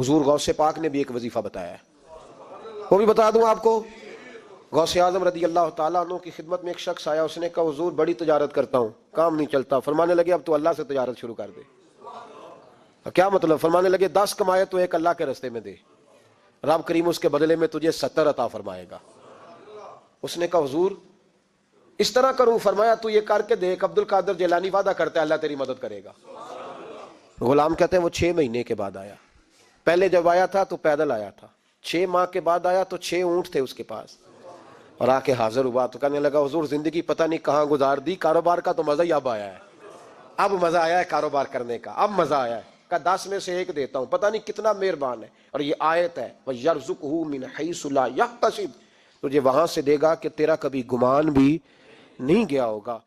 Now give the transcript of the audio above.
حضور غوث پاک نے بھی ایک وظیفہ بتایا ہے، وہ بھی بتا دوں آپ کو۔ غوث اعظم رضی اللہ تعالیٰ عنہ کی خدمت میں ایک شخص آیا، اس نے کہا حضور بڑی تجارت کرتا ہوں، کام نہیں چلتا۔ فرمانے لگے اب تو اللہ سے تجارت شروع کر دے۔ کیا مطلب؟ فرمانے لگے 10 کمائے تو ایک اللہ کے راستے میں دے، رب کریم اس کے بدلے میں تجھے 70 عطا فرمائے گا۔ اس نے کہا حضور اس طرح کروں؟ فرمایا تو یہ کر کے دیکھ، عبد القادر جیلانی وعدہ کرتا ہے اللہ تیری مدد کرے گا۔ غلام کہتے ہیں وہ 6 مہینے کے بعد آیا، پہلے جب آیا تھا تو پیدل آیا تھا، 6 ماہ کے بعد آیا تو 6 اونٹ تھے اس کے پاس، اور آ کے حاضر ہوا تو کہنے لگا حضور زندگی پتہ نہیں کہاں گزار دی، کاروبار کا تو مزہ ہی اب آیا ہے، اب مزہ آیا ہے کاروبار کرنے کا، اب مزہ آیا ہے۔ کہا 10 میں سے 1 دیتا ہوں، پتہ نہیں کتنا مہربان ہے۔ اور یہ آیت ہے وَيَرْزُقْهُ مِنْ حَيْثُ لَا يَحْتَسِبُ، تجھے وہاں سے دے گا کہ تیرا کبھی گمان بھی نہیں گیا ہوگا۔